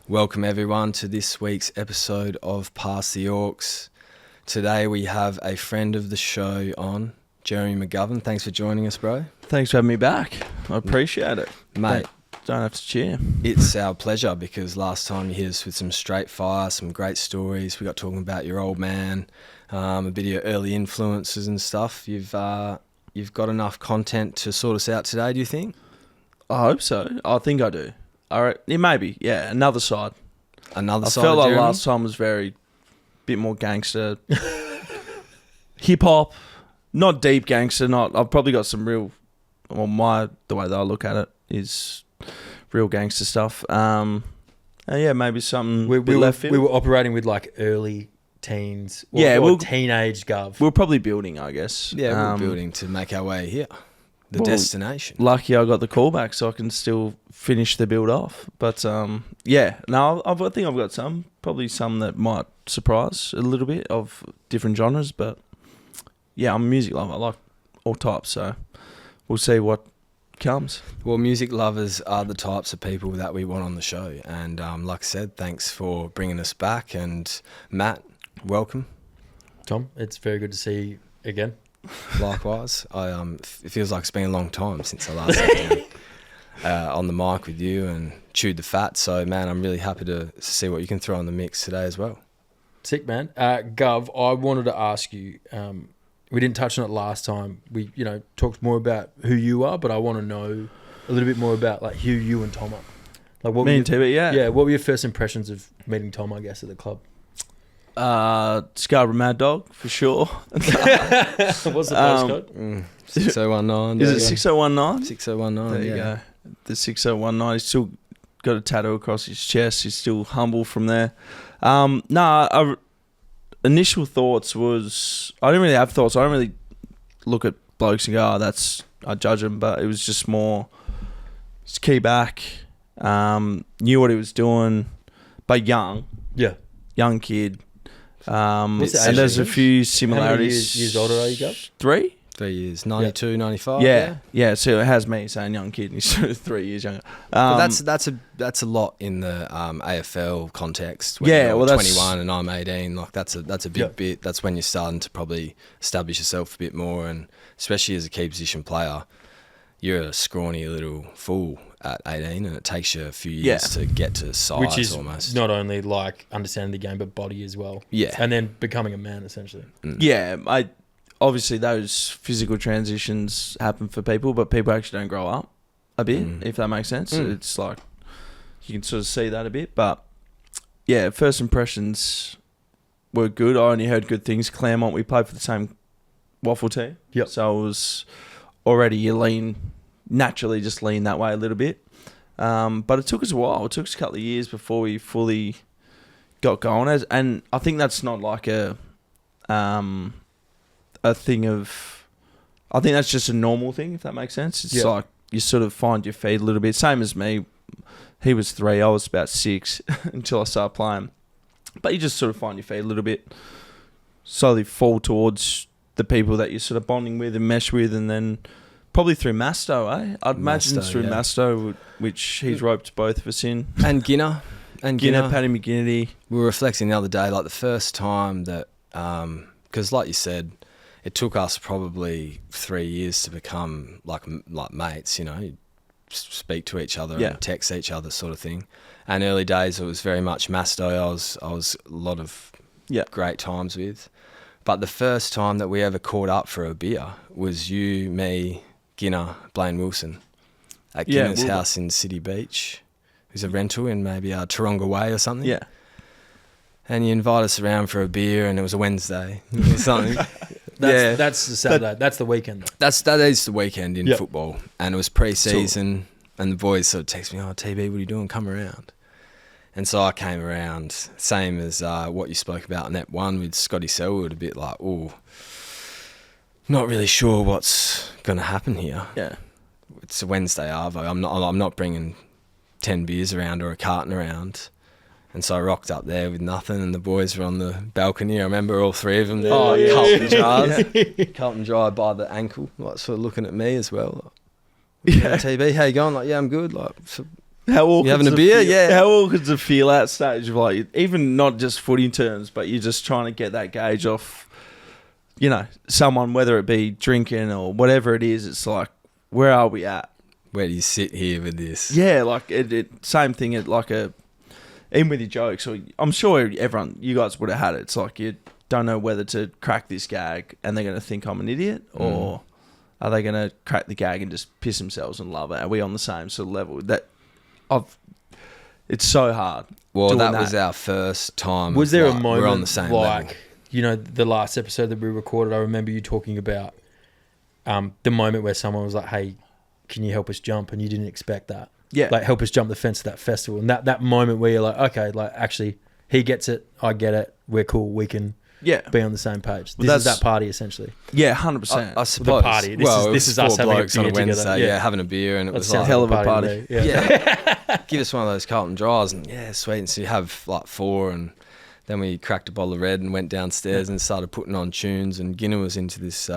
Welcome everyone to this week's episode of Pass the Orcs. Today we have a friend of the show on, Jeremy McGovern. Thanks for joining us, bro. Thanks for having me back. I appreciate it. Mate, don't have to cheer. it's our pleasure because last time you hit us with some straight fire, some great stories. We got talking about your old man, a bit of your early influences and stuff. You've got enough content to sort us out today, do you think? I hope so. I think I do. It may be. Yeah, another side. Another I side felt of like Jeremy? last time was bit more gangster. Hip hop. Not deep gangster, I've probably got some real, the way that I look at it is real gangster stuff. And yeah, maybe something left field. We were operating with like early teens teenage gov. We're probably building, I guess. Yeah, we're building to make our way here. The destination. Lucky I got the call back so I can still finish the build off. But I think I've got probably some that might surprise a little bit of different genres. But yeah, I'm a music lover. I like all types, so we'll see what comes. Well, music lovers are the types of people that we want on the show. And like I said, thanks for bringing us back. And Matt, welcome. Tom, it's very good to see you again. Likewise. It feels like it's been a long time since I last sat down on the mic with you and chewed the fat. So, man, I'm really happy to see what you can throw in the mix today as well. Sick, man. Gov, I wanted to ask you, we didn't touch on it last time. We, talked more about who you are, but I want to know a little bit more about like who you and Tom are. Like what Me and T-Bit, yeah. Yeah, what were your first impressions of meeting Tom, I guess, at the club? Scarborough Mad Dog, for sure. What's the postcode? 6019. Is it 6019? 6019, There you go. The 6019. He's still got a tattoo across his chest. He's still humble from there. Initial thoughts was... I didn't really have thoughts. I don't really look at blokes and go, I judge him. But it was just more... Just key back. Knew what he was doing. But young. Yeah. Young kid. What's the age and there's a difference? few How similarities. many years older are you, Gov? 3? 3 years. 92, 95. Yeah. So it has me saying young kid, and he's sort of 3 years younger. But that's a lot in the AFL context. When Yeah, you're well, that's 21 and I'm 18. Like that's a big bit. That's when you're starting to probably establish yourself a bit more, and especially as a key position player, you're a scrawny little fool at 18, and it takes you a few years to get to size. Which is almost not only like understanding the game, but body as well. Yeah, and then becoming a man essentially. Yeah, obviously those physical transitions happen for people, but people actually don't grow up a bit, if that makes sense. It's like you can sort of see that a bit, but yeah, first impressions were good. I only heard good things. Claremont, we played for the same waffle team, so it was already naturally just lean that way a little bit. But it took us a while. It took us a couple of years before we fully got going. And I think that's not like a thing of... I think that's just a normal thing, if that makes sense. It's like you sort of find your feet a little bit. Same as me. He was 3, I was about 6 until I started playing. But you just sort of find your feet a little bit, slowly fall towards the people that you're sort of bonding with and mesh with, and then... Probably through Masto, eh? I'd imagine it's through Masto, which he's roped both of us in. And Ginner, Paddy McGinnity. We were reflecting the other day, like the first time that, because like you said, it took us probably 3 years to become like mates. You speak to each other and text each other, sort of thing. And early days, it was very much Masto. I was a lot of great times with. But the first time that we ever caught up for a beer was you, me, Ginner, Blaine Wilson at Ginner's house in City Beach. It was a rental in maybe Taronga Way or something. Yeah. And you invited us around for a beer, and it was a Wednesday or something. That's the Saturday. That's the weekend. That is the weekend in football. And it was pre-season, and the boys sort of text me, TB, what are you doing? Come around. And so I came around, same as what you spoke about in that one with Scotty Selwood, a bit like, not really sure what's going to happen here. Yeah. It's a Wednesday arvo. I'm not bringing 10 beers around or a carton around. And so I rocked up there with nothing, and the boys were on the balcony. I remember all 3 of them there. Carlton Dry. Carlton Dry by the ankle, like sort of looking at me as well. Like, TB, how you going? Like, yeah, I'm good. Like, so How awkward You having a beer? Yeah. How awkward does it feel at stage of like, even not just footy terms, but you're just trying to get that gauge off, you know, someone, whether it be drinking or whatever it is. It's like, where are we at? Where do you sit here with this? Yeah, like same thing at like even with your jokes. Or I'm sure you guys would have had it. It's like you don't know whether to crack this gag and they're going to think I'm an idiot, or are they going to crack the gag and just piss themselves and love it? Are we on the same sort of level? It's so hard. Well, that was our first time. Was there a like, moment we're on the same level. you know, the last episode that we recorded, I remember you talking about the moment where someone was like, hey, can you help us jump? And you didn't expect that. Yeah. Like, help us jump the fence at that festival. And that moment where you're like, okay, like, actually, he gets it, I get it, we're cool, we can be on the same page. This is that party, essentially. Yeah, 100%. I suppose. The party. This is us four having a blokes beer on a Wednesday, together. having a beer, and it was sounds like, hell of a party. Yeah. give us one of those Carlton dries, and sweet. And so you have like 4, and then we cracked a bottle of red and went downstairs and started putting on tunes, and Ginner was into this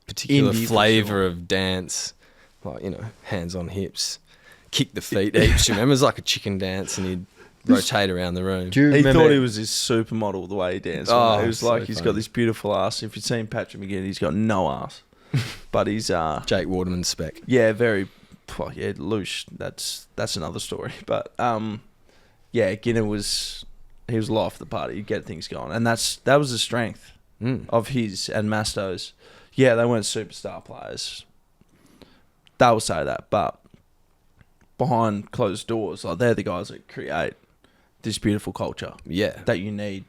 particular Indie flavour of dance, like, you know, hands on hips, kick the feet heaps. You remember, it was like a chicken dance, and he'd rotate around the room. Do you He remember? thought he was this supermodel the way he danced. Oh, It was so like he's got funny. this beautiful ass. If you've seen Patrick McGinn, he's got no ass. But he's Jake Waterman spec. very louche. That's another story. But Ginner was life of the party. He'd get things going, and that was the strength of his and Masto's. Yeah, they weren't superstar players. They will say that, but behind closed doors, like, they're the guys that create this beautiful culture that you need,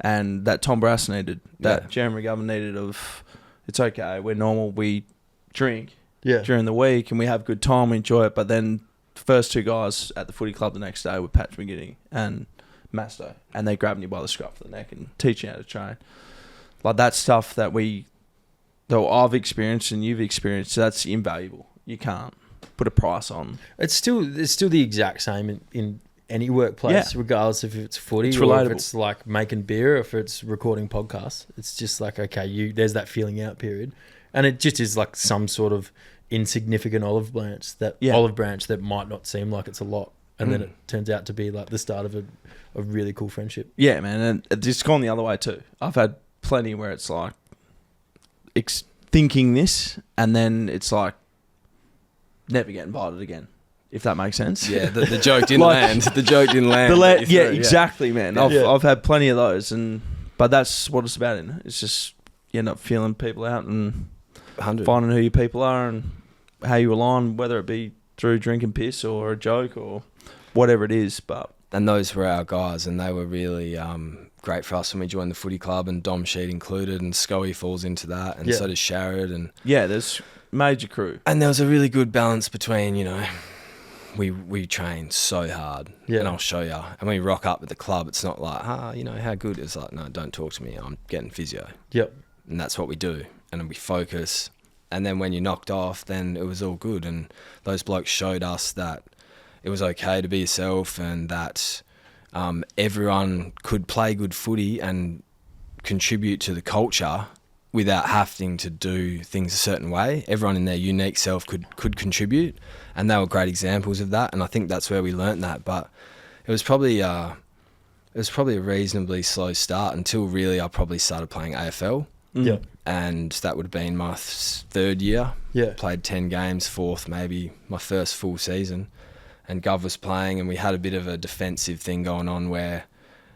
and that Tom Barrass needed, that Jeremy McGovern needed. Of, it's okay, we're normal, we drink during the week and we have a good time, we enjoy it, but then the first 2 guys at the footy club the next day were Patrick McGinn and Masto, and they're grabbing you by the scruff of the neck and teaching you how to train. Like, that stuff that I've experienced and you've experienced, that's invaluable. You can't put a price on. It's still the exact same in any workplace, regardless if it's footy, It's or relatable. if it's like making beer, or if it's recording podcasts. It's just like, okay, there's that feeling out period, and it just is like some sort of insignificant olive branch that might not seem like it's a lot, and then it turns out to be like the start of a really cool friendship. Yeah, man, and it's gone the other way too. I've had plenty where it's like thinking this, and then it's like never get invited again, if that makes sense. Yeah, the joke didn't land. The joke didn't land. Exactly, man. I've had plenty of those, but that's what it's about, isn't it? It's just you end up feeling people out and 100. finding who your people are and how you align, whether it be through drinking piss or a joke or whatever it is. And those were our guys, and they were really great for us when we joined the footy club, and Dom Sheed included, and Scoey falls into that, and so does Sharrod, and there's major crew. And there was a really good balance between, you know, we train so hard, and I'll show you. And when we rock up at the club, it's not like, you know, how good? It's like, no, don't talk to me. I'm getting physio. Yep. And that's what we do. And then we focus. And then when you knocked off, then it was all good. And those blokes showed us that it was okay to be yourself, and that everyone could play good footy and contribute to the culture without having to do things a certain way. Everyone in their unique self could contribute, and they were great examples of that. And I think that's where we learnt that. But it was probably a reasonably slow start until really I probably started playing AFL. Yeah. And that would have been my 3rd year. Yeah. Played 10 games, 4th maybe, my first full season. And Gov was playing, and we had a bit of a defensive thing going on where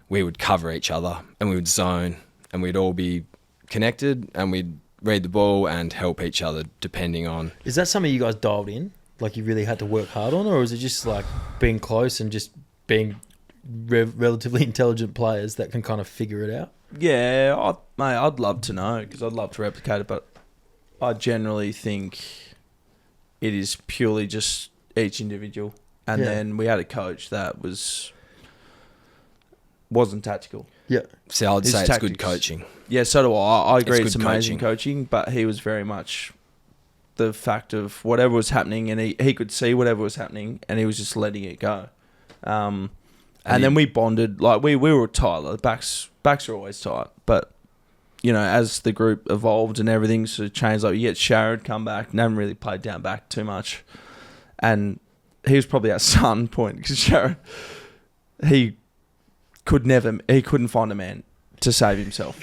we would cover each other and we would zone, and we'd all be connected, and we'd read the ball and help each other depending on... Is that something you guys dialed in? Like, you really had to work hard on, or is it just like being close and just being relatively intelligent players that can kind of figure it out? Yeah, I'd love to know, because I'd love to replicate it, but I generally think it is purely just each individual. And then we had a coach that wasn't tactical. Yeah. See, I would say tactics. it's good coaching. Yeah, so do I. I agree, it's good amazing coaching, but he was very much the fact of whatever was happening, and he could see whatever was happening, and he was just letting it go. And then we bonded. Like, we were tight. Like, the backs are always tight, but you know, as the group evolved and everything sort of changed, like, you get Sharrod come back, never really played down back too much, and he was probably our starting point because Sharrod, he couldn't find a man to save himself.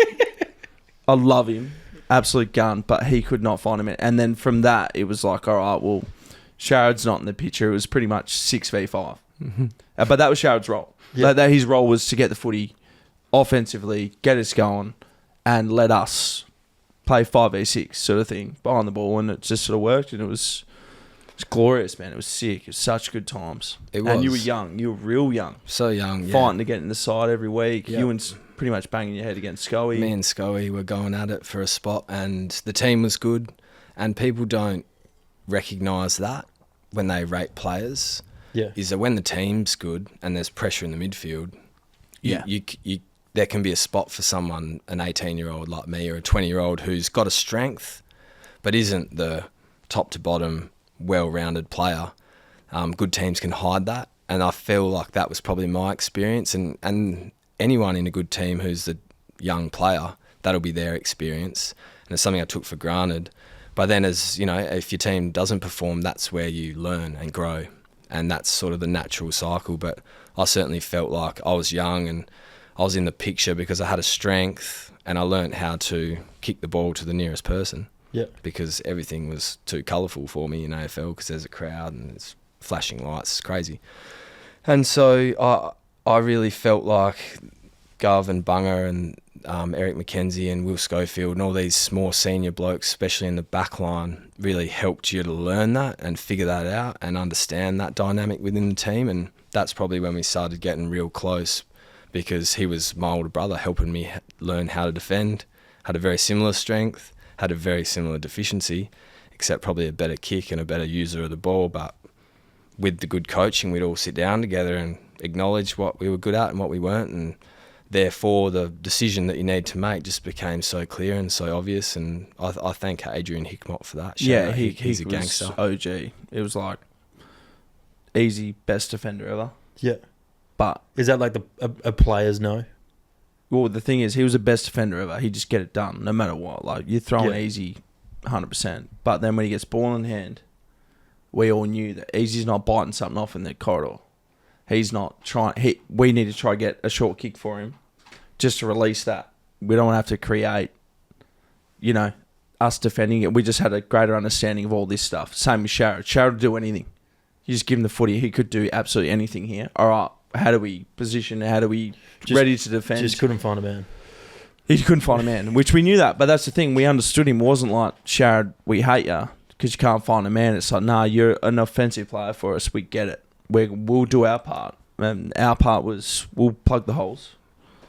I love him, absolute gun, but he could not find a man. And then from that, it was like, all right, well, Sharrod's not in the picture. It was pretty much 6v5. Mm-hmm. But that was Sharrod's role. Yeah. That his role was to get the footy offensively, get us going, and let us play 5v6 sort of thing behind the ball. And it just sort of worked, and it was glorious, man. It was sick. It was such good times. It was. And you were young. You were real young. So young, yeah. Fighting to get in the side every week. Yep. You and pretty much banging your head against Scully. Me and Scully were going at it for a spot, and the team was good. And people don't recognise that when they rate players. Yeah. Is that when the team's good and there's pressure in the midfield, you there can be a spot for someone, an 18-year-old like me or a 20-year-old who's got a strength but isn't the top to bottom well-rounded player. Good teams can hide that, and I feel like that was probably my experience, and anyone in a good team who's the young player, that'll be their experience, and it's something I took for granted. But then, as you know, if your team doesn't perform, that's where you learn and grow, and that's sort of the natural cycle. But I certainly felt like I was young and I was in the picture because I had a strength, and I learnt how to kick the ball to the nearest person. Yeah. Because everything was too colourful for me in AFL because there's a crowd and there's flashing lights. It's crazy. And so I really felt like Gov and Bunga and Eric McKenzie and Will Schofield and all these more senior blokes, especially in the backline, really helped you to learn that and figure that out and understand that dynamic within the team. And that's probably when we started getting real close, because he was my older brother helping me learn how to defend, had a very similar strength, had a very similar deficiency, except probably a better kick and a better user of the ball. But with the good coaching, we'd all sit down together and acknowledge what we were good at and what we weren't, and therefore the decision that you need to make just became so clear and so obvious. And I thank Adrian Hickmott for that. Yeah, he's a was gangster. OG. It was like easy best defender ever. Yeah. But Is that like a player's no? well, the thing is, he was the best defender ever. He'd just get it done no matter what. Like you're throwing easy, 100%. But then when he gets ball in hand, we all knew that Easy's not biting something off in the corridor. He's not trying. We need to try to get a short kick for him, just to release that. We don't have to create, us defending it. We just had a greater understanding of all this stuff. Same with Sharrod. Sharrod would do anything. You just give him the footy. He could do absolutely anything here. All right, how do we position? How do we ready to defend? Just couldn't find a man. He couldn't find a man, which we knew that. But that's the thing. We understood him. It wasn't like, Sharrod, we hate you because you can't find a man. It's like, nah, you're an offensive player for us. We get it. We'll do our part. And our part was we'll plug the holes.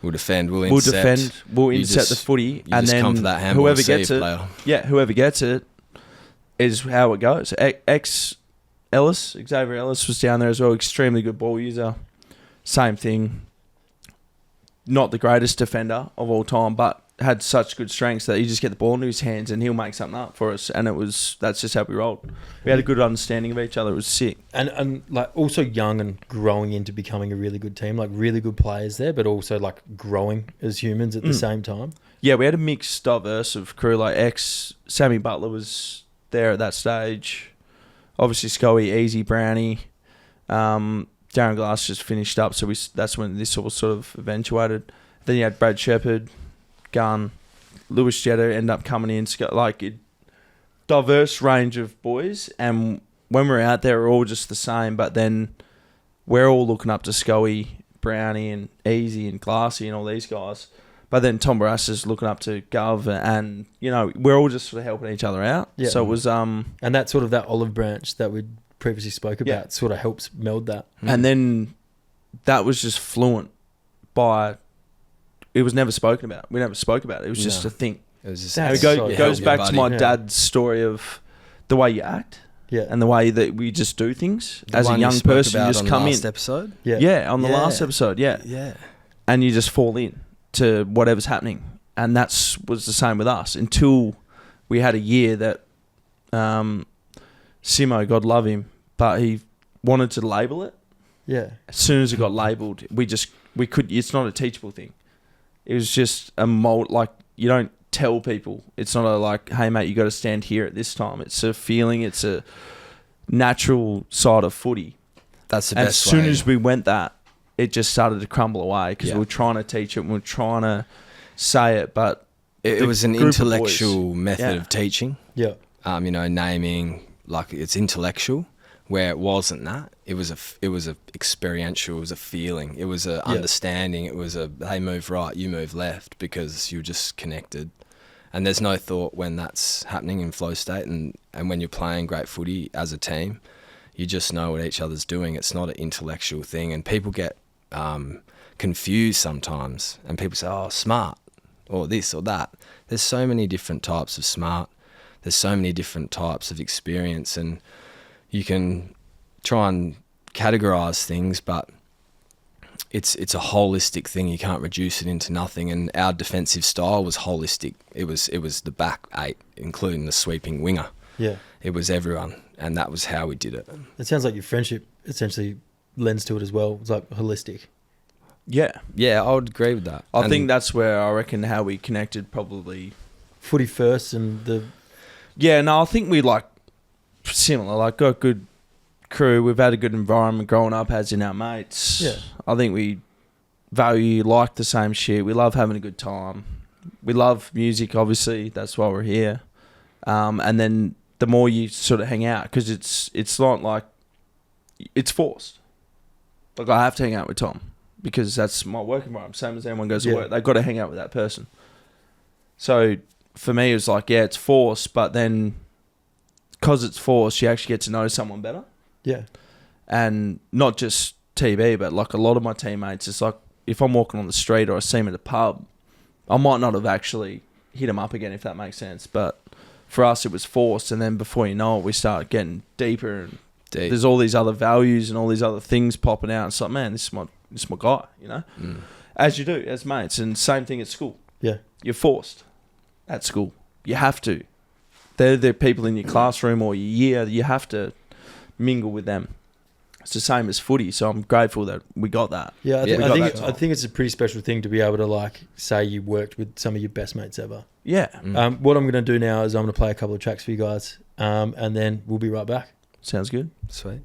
We'll defend. We'll intercept. We'll intercept the footy, and then come for that handball whoever gets it, player. whoever gets it is how it goes. Xavier Ellis was down there as well. Extremely good ball user. Same thing. Not the greatest defender of all time, but had such good strengths that you just get the ball into his hands and he'll make something up for us. And that's just how we rolled. We had a good understanding of each other. It was sick. And like also young and growing into becoming a really good team, like really good players there, but also like growing as humans at the same time. Yeah, we had a mixed, diverse of crew. Like Sammy Butler was there at that stage. Obviously, Scully, Easy, Brownie. Darren Glass just finished up, so that's when this all sort of eventuated. Then you had Brad Shepherd, Gunn, Lewis Jetta end up coming in. Like a diverse range of boys, and when we're out there, we're all just the same. But then we're all looking up to Scully, Brownie, and Easy, and Glassy, and all these guys. But then Tom Barrass is looking up to Gov, and we're all just sort of helping each other out. Yeah. So it was and that sort of that olive branch that we previously spoke about sort of helps meld that. And then that was just fluent by. It was never spoken about. We never spoke about it. It was just a thing. It was just It goes back to my dad's story of the way you act, and the way that we just do things. As a young person, you just come in. Episode? On the last episode, Yeah. And you just fall in to whatever's happening, and was the same with us until we had a year that Simo, God love him, but he wanted to label it. Yeah. As soon as it got labelled, we could. It's not a teachable thing. It was just a mold. Like you don't tell people. It's not a like, hey mate, you got to stand here at this time. It's a feeling. It's a natural side of footy, That's the And best as soon way. as we went that, it just started to crumble away because Yeah. we were trying to teach it and we were trying to say it, but It the was an group of intellectual method Yeah. of teaching. Yeah. Naming, like, it's intellectual, where it wasn't that. It was a experiential. It was a feeling. It was a understanding. It was they move right, you move left, because you're just connected. And there's no thought when that's happening in flow state, and when you're playing great footy as a team, you just know what each other's doing. It's not an intellectual thing, and people get confused sometimes, and people say, "Oh, smart," or this or that. There's so many different types of smart. There's so many different types of experience, and you can try and categorize things, but it's a holistic thing. You can't reduce it into nothing. And our defensive style was holistic. It was the back 8, including the sweeping winger. Yeah. It was everyone, and that was how we did it. It sounds like your friendship essentially lends to it as well. It's like holistic. yeah. Yeah, I would agree with that. I And think that's where I reckon how we connected probably. Footy first and the... Yeah, no, I think we like similar, like got good crew. We've had a good environment growing up, as in our mates. Yeah. I think we value like the same shit. We love having a good time. We love music, obviously. That's why we're here. And then the more you sort of hang out, because it's not like it's forced. Like I have to hang out with Tom because that's my work environment. Same as anyone goes to work, they've got to hang out with that person. So for me, it was like, yeah, it's forced, but then because it's forced, you actually get to know someone better. Yeah. And not just TB, but like a lot of my teammates, it's like if I'm walking on the street or I see them at a pub, I might not have actually hit them up again, if that makes sense. But for us, it was forced. And then before you know it, we start getting deeper and there's all these other values and all these other things popping out. It's like, man, this is my guy, you know? As you do, as mates. And same thing at school. Yeah. You're forced at school. You have to. They're the people in your classroom or your year. You have to mingle with them. It's the same as footy, so I'm grateful that we got that. Yeah, I Yeah. think it's a pretty special thing to be able to like say you worked with some of your best mates ever. Yeah. What I'm going to do now is I'm going to play a couple of tracks for you guys, and then we'll be right back. Sounds good. Sweet.